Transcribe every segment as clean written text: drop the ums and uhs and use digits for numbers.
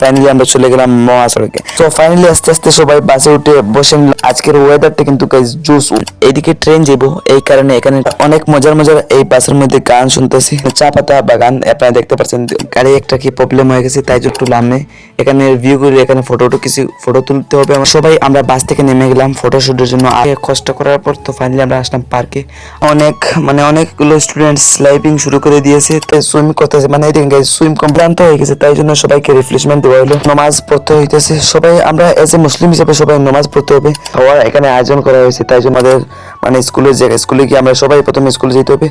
Finally আমরা চলে গেলাম মহাসড়কে। তো ফাইনালি আস্তে আস্তে সবাই বাসে উঠে বসে নিলাম। আজকের ওয়েদারটা কিন্তু গাইস জুস। এইদিকে ট্রেন যাবো, এই কারণে এখানে অনেক মজার মজার এই বাসের মধ্যে গান শুনতেছি। চা পাতা বাগান আপনারা দেখতে পাচ্ছেন। গাড়ি একটা কি প্রবলেম হয়ে গেছে, তাই একটু নামে এখানে রিভিউ করে এখানে ফটো তুলতে হবে। সবাই আমরা বাস থেকে নেমে গেলাম ফটোশুটের জন্য। আগে কষ্ট করার পর তো ফাইনালি আমরা আসলাম পার্কে। অনেকগুলো স্টুডেন্ট স্লাইডিং শুরু করে দিয়েছে, সুইম করতেছে। মানে সুইম কমপ্লান্ত হয়ে গেছে, তাই জন্য সবাইকে রিফ্রেশমেন্ট দেওয়া হলো। নমাজ পড়তে হইতেছে সবাই। আমরা এজ এ মুসলিম হিসেবে সবাই নমাজ পড়তে হবে। খাওয়ার এখানে আয়োজন করা হয়েছে, তাই জন্য আমাদের স্কুলে গিয়ে আমরা সবাই প্রথমে স্কুলে যেতে হবে।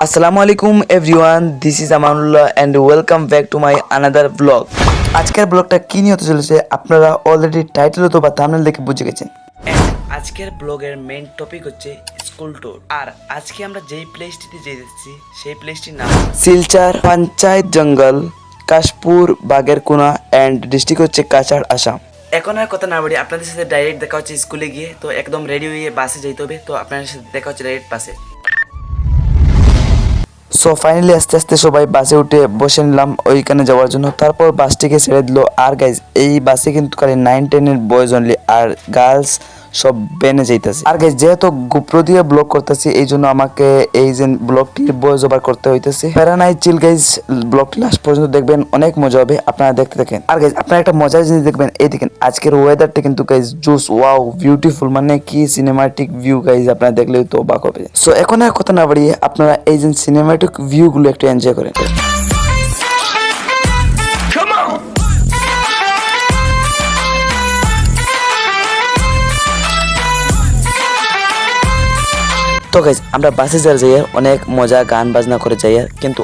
আসসালামু আলাইকুম everyone, this is Amanullah and welcome back to my another blog. আজকের ব্লগটা কি নিয়ে হতে চলেছে আপনারা অলরেডি টাইটেল অথবা থাম্বনেল দেখে বুঝে গেছেন। আজকের ব্লগের মেইন টপিক হচ্ছে স্কুল ট্যুর। আর আজকে আমরা যেই প্লেসটিতে যেতেছি সেই প্লেসটির নাম শিলচর পঞ্চায়েত জঙ্গল, কাশপুর, বাগেরকুনা অ্যান্ড ডিস্ট্রিক্ট হচ্ছে কাছাড়, আসাম। এখন আর কথা না বলি, আপনাদের সাথে ডাইরেক্ট দেখা হচ্ছে স্কুলে গিয়ে। তো একদম রেডি হয়ে বাসে যেতে হবে। তো আপনাদের সাথে দেখা হচ্ছে ডাইরেক্ট বাসে। সো ফাইনালি আস্তে আস্তে সবাই বাসে উঠে বসে নিলাম ওইখানে যাওয়ার জন্য। তারপর বাসটিকে ছেড়ে দিল। আর গাইজ এই বাসে কিন্তু খালি 9-10 বয়েজ অনলি, আর গার্লস সব বেনে যাইতেছে। আর গাইজ যেহেতু গোপ্রো দিয়ে ব্লগ করতেছি, এই জন্য আমাকে এই যে ব্লগটির ভয়েস ওভার করতে হইতেছে। প্যারানাই চিল গাইজ, ব্লগটি লাস্ট পর্যন্ত দেখবেন, অনেক মজা হবে, আপনারা দেখতে থাকেন। আর গাইজ আপনারা একটা মজার জিনিস দেখবেন, এই দেখেন আজকের ওয়েদারটা কিন্তু গাইজ জুস, ওয়াও বিউটিফুল, মানে কি সিনেমাটিক ভিউ গাইজ, আপনারা দেখলেও তো অবাক হবে। সো এখন আর কথা না বাড়িয়ে আপনারা এই যে সিনেমাটিক ভিউগুলো একটু এনজয় করেন। তো গাইজ আমরা বাসে যাই, অনেক মজা গান বাজনা করে যাই, কিন্তু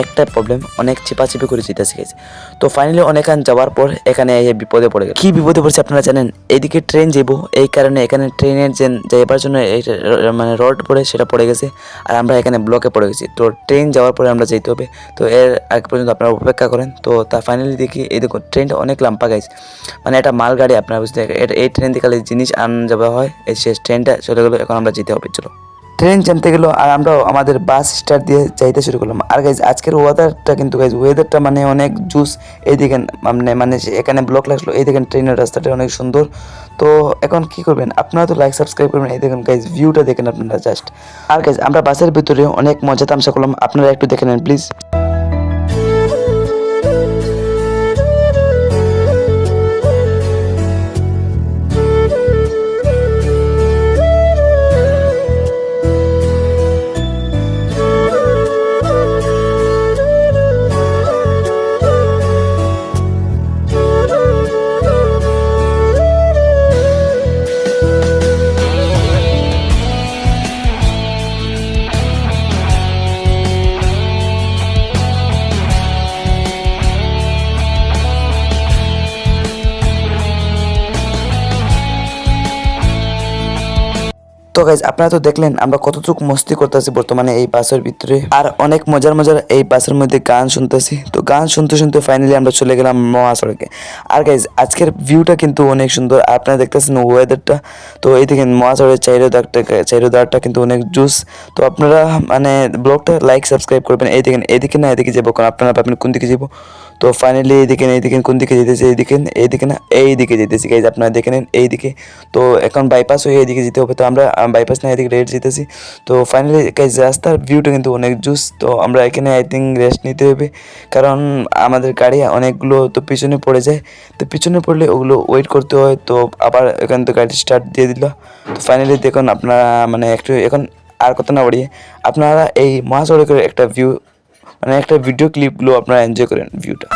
একটা প্রবলেম, অনেক চিপাচিপি করে যেতেছি গাইজ। তো ফাইনালি অনেকক্ষণ যাওয়ার পর এখানে বিপদে পড়ে গেল। কি বিপদে পড়ছে আপনারা জানেন? এইদিকে ট্রেন যাবো, এই কারণে এখানে ট্রেনের যে যাইবার জন্য মানে রড পড়ে সেটা পড়ে গেছে, আর আমরা এখানে ব্লকে পড়ে গেছি। তো ট্রেন যাওয়ার পরে আমরা যেতে হবে। তো এর আগ পর্যন্ত আপনারা অপেক্ষা করেন। তো তা ফাইনালি দেখি এই দেখুন ট্রেনটা অনেক লাম্পা গাইজ, মানে এটা মালগাড়ি, আপনারা বুঝতে এই ট্রেন থেকে খালি জিনিস আন যাওয়া হয়। এই শেষ ট্রেনটা চলে গেলো, এখন আমরা যেতে হবে। চলো ট্রেন জানতে গেল, আর আমরাও আমাদের বাস স্টার্ট দিয়ে যাইতে শুরু করলাম। আর গাইজ আজকের ওয়েদারটা কিন্তু গাইজ ওয়েদারটা মানে অনেক জুস। এই দেখেন মানে এখানে ব্লক লাগলো, এই দেখেন ট্রেনের রাস্তাটা অনেক সুন্দর। তো এখন কি করবেন আপনারা? তো লাইক সাবস্ক্রাইব করবেন। এই দেখেন গাইজ ভিউটা দেখেন আপনারা জাস্ট। আর গাইজ আমরা বাসের ভিতরে অনেক মজা তামসা করলাম, আপনারা একটু দেখে নেন প্লিজ। তো গাইজ আপনারা তো দেখলেন আমরা কতটুকু মস্তি করতেছি বর্তমানে এই বাসের ভিতরে, আর অনেক মজার মজার এই বাসের মধ্যে গান শুনতেছি। তো গান শুনতে শুনতে ফাইনালি আমরা চলে গেলাম মহাসড়কে। আর গাইজ আজকের ভিউটা কিন্তু অনেক সুন্দর, আপনারা দেখতেছেন ওয়েদারটা। তো এই দেখেন মহাসড়কের চাইরোদারটা কিন্তু অনেক জুস। তো আপনারা মানে ব্লগটা লাইক সাবস্ক্রাইব করবেন। এই দেখেন এদিকে না এদিকে যাবো, কারণ আপনারা ভাববেন কোন দিকে যাবো। তো ফাইনালি এইদিকে কোন দিকে যেতেছে, এইদিকে না এইদিকে যেতেছি গাইজ, আপনারা দেখে নেন এইদিকে। তো এখন বাইপাস হয়ে এইদিকে যেতে হবে, তো আমরা বাইপাস না এদিকে রেস্ট যেতেছি। তো ফাইনালি গাইজ রাস্তার ভিউটা কিন্তু অনেক জুস। তো আমরা এখানে আই থিঙ্ক রেস্ট নিতে হবে, কারণ আমাদের গাড়ি অনেকগুলো তো পিছনে পড়ে যায়। তো পিছনে পড়লে ওগুলো ওয়েট করতে হয়। তো আবার এখান থেকে গাড়ি স্টার্ট দিয়ে দিল। তো ফাইনালি দেখুন আপনারা মানে একটু এখন আর কথা না বাড়িয়ে আপনারা এই মহাসড়কের একটা ভিউ মানে একটা ভিডিও ক্লিপগুলো আপনারা এনজয় করেন ভিউটা।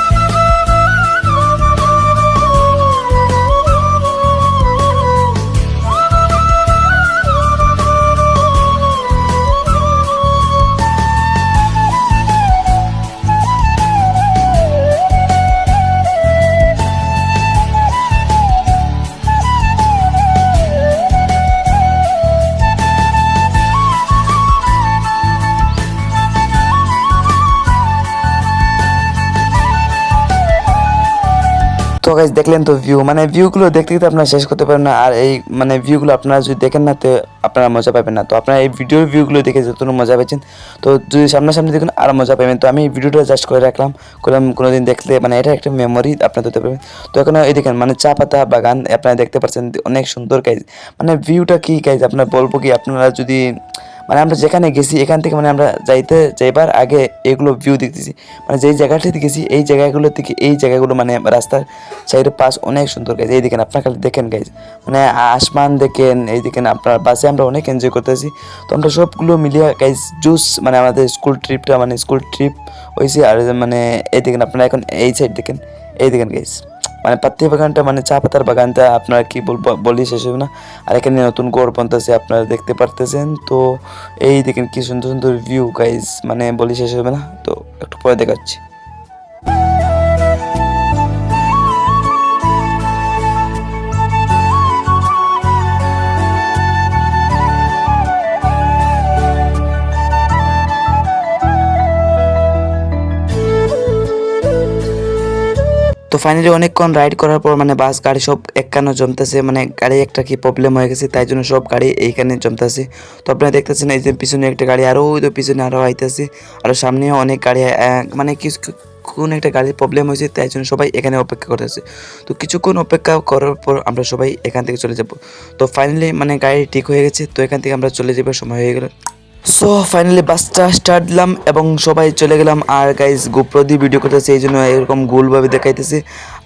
তো গাইজ দেখলেন তো ভিউ, মানে ভিউগুলো দেখতে দেখতে আপনারা শেষ করতে পারেন না। আর এই মানে ভিউগুলো আপনারা যদি দেখেন না তো আপনারা মজা পাবেন না। তো আপনারা এই ভিডিওর ভিউগুলো দেখে যতটুকু মজা পেয়েছেন, তো যদি সামনাসামনি দেখুন আরও মজা পাবেন। তো আমি এই ভিডিওটা জাস্ট করে রাখলাম, কোনোদিন দেখলে মানে এটা একটা মেমোরি আপনারা দিতে পারবেন। তো এখন এই দেখেন মানে চা পাতা বাগান আপনারা দেখতে পাচ্ছেন, অনেক সুন্দর গাইজ। মানে ভিউটা কি গাইজ আপনারা বলবো কি, আপনারা যদি মানে আমরা যেখানে গেছি এখান থেকে মানে আমরা যাইবার আগে এগুলো ভিউ দেখতেছি, মানে যেই জায়গাটিতে গেছি এই জায়গাগুলো থেকে এই জায়গাগুলো মানে রাস্তার সাইডে পাশ অনেক সুন্দর গাইজ। এই দেখেন আপনার খালি দেখেন গাইজ, মানে আসমান দেখেন, এই দেখেন আপনার বাসে আমরা অনেক এনজয় করতেছি। তো আমরা সবগুলো মিলিয়ে গাইজ জুস মানে আমাদের স্কুল ট্রিপ হয়েছে। আর মানে এই দেখেন আপনারা এখন এই সাইড দেখেন, এই দেখেন গাইজ মানে পাত্তি বাগানটা মানে চা পাতার বাগানটা আপনারা কি বলবো বলি শেষ হবে না। আর এখানে নতুন গড় বনতেছে আপনারা দেখতে পারতেছেন। তো এই দেখেন কি সুন্দর সুন্দর ভিউ গাইজ, মানে বলি শেষ হবে না। তো একটু পরে দেখাচ্ছি। তো ফাইনালি অনেকক্ষণ রাইড করার পর মানে বাস গাড়ি সব একখানে জমতেছে, মানে গাড়ি একটা কি প্রবলেম হয়ে গেছে, তাই জন্য সব গাড়ি এইখানে জমতেছে। তো আপনারা দেখতেছেন এই যে পিছনে একটা গাড়ি, আরও ওই তো পিছনে আরও আইতেছে, আরও সামনেও অনেক গাড়ি, মানে কোন একটা গাড়ির প্রবলেম হয়েছে, তাই জন্য সবাই এখানে অপেক্ষা করতেছে। তো কিছুক্ষণ অপেক্ষা করার পর আমরা সবাই এখান থেকে চলে যাব। তো ফাইনালি মানে গাড়ি ঠিক হয়ে গেছে, তো এখান থেকে আমরা চলে যাবার সময় হয়ে গেল। সো ফাইনালি বাসটা স্টার্ট দিলাম এবং সবাই চলে গেলাম। আর গাইজ গোপ্রো দিয়ে ভিডিও করতেছে, এই জন্য এরকম গোলভাবে দেখাইতেছে।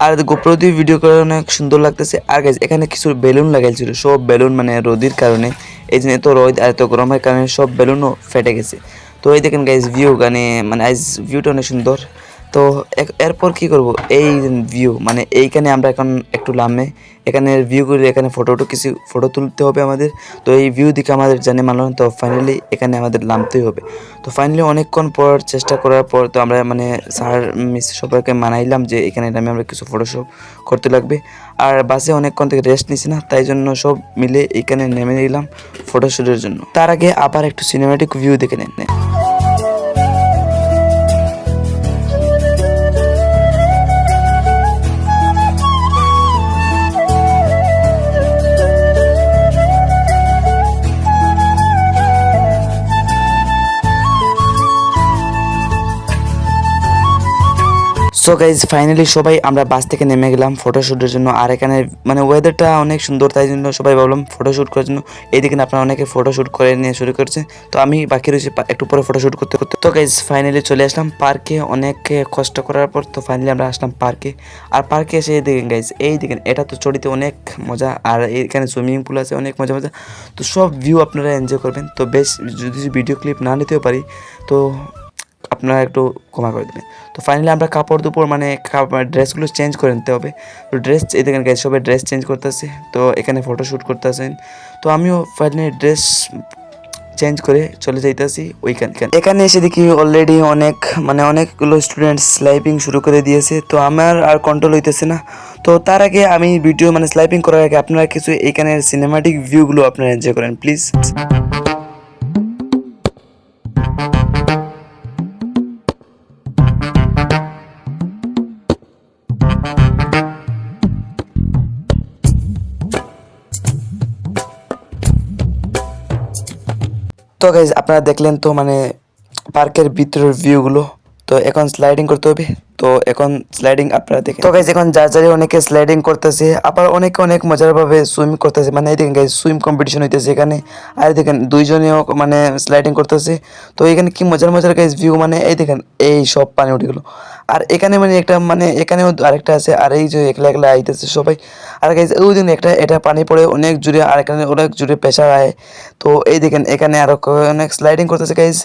আর গোপ্রো দিয়ে ভিডিও করে অনেক সুন্দর লাগতেছে। আর গাইজ এখানে কিছু বেলুন লাগাইছিল, সব বেলুন মানে রোদের কারণে, এই জন্য এত রোদ আর এত গরমের কারণে সব বেলুনও ফেটে গেছে। তো এই দেখেন গাইজ ভিউ, মানে আজ ভিউটা অনেক সুন্দর। তো এরপর কি করব, এই ভিউ মানে এইখানে আমরা এখন একটু নামে এখানে ভিউ করে এখানে কিছু ফটো তুলতে হবে আমাদের। তো এই ভিউ দেখে আমাদের জানে মানলাম, তো ফাইনালি এখানে আমাদের নামতেই হবে। তো ফাইনালি অনেকক্ষণ পর চেষ্টা করার পর তো আমরা মানে স্যার মিস সবাইকে মানাইলাম যে এখানে নামে আমরা কিছু ফটোশপ করতে লাগবে। আর বাসে অনেকক্ষণ থেকে রেস্ট নিছি না, তাই জন্য সব মিলে এখানে নেমে নিলাম ফটোশ্যুটের জন্য। তার আগে আবার একটু সিনেম্যাটিক ভিউ দেখে নেন। সো গাইজ ফাইনালি সবাই আমরা বাস থেকে নেমে গেলাম ফটোশ্যুটের জন্য। আর এখানে মানে ওয়েদারটা অনেক সুন্দর, তাই জন্য সবাই ভাবলাম ফটোশ্যুট করার জন্য। এই দেখেন আপনারা অনেকে ফটোশ্যুট করে নিয়ে শুরু করছে, তো আমি বাকি রয়েছে একটু পরে ফটোশ্যুট করতে করতে। তো গাইজ ফাইনালি চলে আসলাম পার্কে, অনেক কষ্ট করার পর তো ফাইনালি আমরা আসলাম পার্কে। আর পার্কে এসে এই দেখেন গাইজ, এই দেখেন এটা তো চড়িতে অনেক মজা, আর এখানে সুইমিং পুল আছে অনেক মজা। তো সব ভিউ আপনারা এনজয় করবেন। তো বেশ যদি ভিডিও ক্লিপ না নিতেও পারি তো আপনারা একটু ক্ষমা করে দেবেন। তো ফাইনালি আমরা কাপড় দুপুর মানে ড্রেসগুলো চেঞ্জ করে নিতে হবে। তো ড্রেস এই দেখেন গাইজ সবাই ড্রেস চেঞ্জ করতেছে, তো এখানে ফটোশ্যুট করতেছেন। তো আমিও ফাইনালি ড্রেস চেঞ্জ করে চলে যাইতেছি ওইখানে। এখানে এসে দেখি অলরেডি অনেকগুলো স্টুডেন্টস স্লাইপিং শুরু করে দিয়েছে, তো আমার আর কন্ট্রোল হইতেছে না। তো তার আগে আমি ভিডিও মানে স্লাইপিং করার আগে আপনারা কিছু এইখানের সিনেমাটিক ভিউগুলো আপনারা এনজয় করেন প্লিজ। তো গাইজ আপনারা দেখলেন তো মানে পার্কের ভিতরের ভিউগুলো। তো এখন স্লাইডিং করতে হবে, তো এখন স্লাইডিং আপনারা দেখেন। তো গাইজ এখন যার অনেকে স্লাইডিং করতেছে, আবার অনেকে অনেক মজার ভাবে সুইম করতেছে। মানে এই দেখেন গাইজ সুইম কম্পিটিশন হইতেছে এখানে। আর দেখেন দুইজনেও মানে স্লাইডিং করতেছে। তো এখানে কি মজার গাইজ ভিউ, মানে এই দেখেন এই সব পানি উঠে গেলো। আর এখানে মানে একটা মানে এখানেও আরেকটা আছে, আর এই যে একলা একলা আইতেছে সবাই। আর গাইজ ওই দিন এটা পানি পড়ে অনেক জোরে, আর এখানে অনেক জোরে প্রেশার আয়। তো এই দেখেন এখানে আরো অনেক স্লাইডিং করতেছে গাইজ।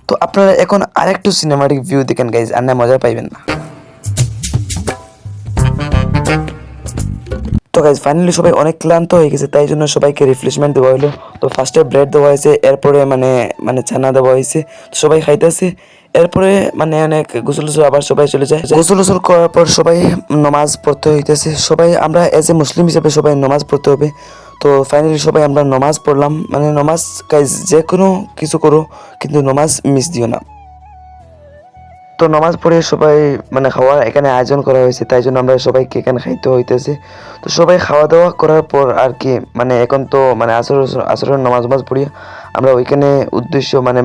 তো আপনারা এখন আরেকটু সিনেমাটিক ভিউ দেখেন গাইজ, আর না মজা পাইবেন না। তো গাইজ ফাইনালি সবাই অনেক ক্লান্ত হয়ে গেছে, তাই জন্য সবাইকে রিফ্রেশমেন্ট দেওয়া হলো। তো ফার্স্টে ব্রেড দেওয়া হয়েছে, এরপরে মানে ছানা দেওয়া হয়েছে, সবাই খাইতেছে। এরপরে মানে অনেক গোসল আবার সবাই চলে যায়। গোসল করার পর সবাই নমাজ পড়তে হইতেছে। সবাই আমরা এজ এ মুসলিম হিসেবে সবাই নমাজ পড়তে হবে। তো ফাইনালি সবাই আমরা নমাজ পড়লাম। মানে নমাজ গাইজ যে কোনো কিছু করো কিন্তু নমাজ মিস দিও না। তো নামাজ পড়ে সবাই মানে খাওয়ার এখানে আয়োজন করা হয়েছে, তাই জন্য আমরা সবাইকে এখানে খাইতে হইতেছে। তো সবাই খাওয়া দাওয়া করার পর আর কি মানে এখন তো মানে আসরের নামাজ পড়িয়ে আমরা ওইখানে উদ্দেশ্য মানে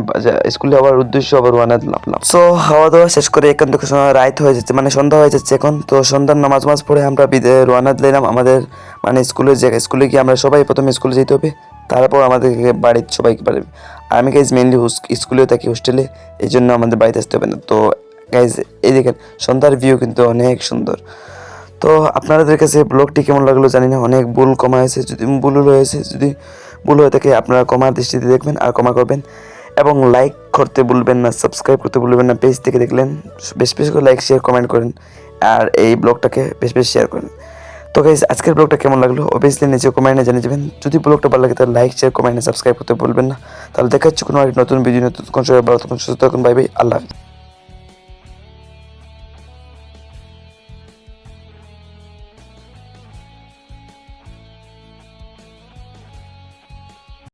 স্কুলে আবার উদ্দেশ্য আবার রওনা দিলাম। সো খাওয়া দাওয়া শেষ করে এখান থেকে রাত হয়ে যাচ্ছে, মানে সন্ধ্যা হয়ে যাচ্ছে এখন। তো সন্ধ্যার নামাজ পড়ে আমরা রওনা দিলাম আমাদের মানে স্কুলে গিয়ে আমরা সবাই প্রথমে স্কুলে যেতে হবে, তারপর আমাদেরকে বাড়ির সবাইকে পাঠাবে। আর আমি গাইজ মেনলি স্কুলেও থাকি, হোস্টেলে, এই জন্য আমাদের বাড়িতে আসতে হবে না। তো গাইজ এই দেখেন সন্ধ্যার ভিউ কিন্তু অনেক সুন্দর। তো আপনাদের কাছে ব্লগটি কেমন লাগলো জানি না, অনেক ভুল কমা হয়েছে, যদি ভুল হয়েছে, যদি ভুল হয়ে থাকে আপনারা কমার দৃষ্টিতে দেখবেন আর ক্ষমা করবেন, এবং লাইক করতে ভুলবেন না, সাবস্ক্রাইব করতে ভুলবেন না। পেজ থেকে দেখলেন বেশ বেশ করে লাইক শেয়ার কমেন্ট করেন, আর এই ব্লগটাকে বেশ বেশ শেয়ার করেন। তো গাইজ আজকের ব্লগটা কেমন লাগলো অবভিয়াসলি নিচে কমেন্টে জানিয়ে যাবেন। যদি ব্লগটা ভালো লাগে তাহলে লাইক শেয়ার কমেন্ট সাবস্ক্রাইব করতে ভুলবেন না। তাহলে দেখা হচ্ছে কোনো নতুন ভিডিও, নতুন কোন সময় ভালো, তখন সুস্থ থাকুন, বাই বাই, আল্লাহ হাফিজ।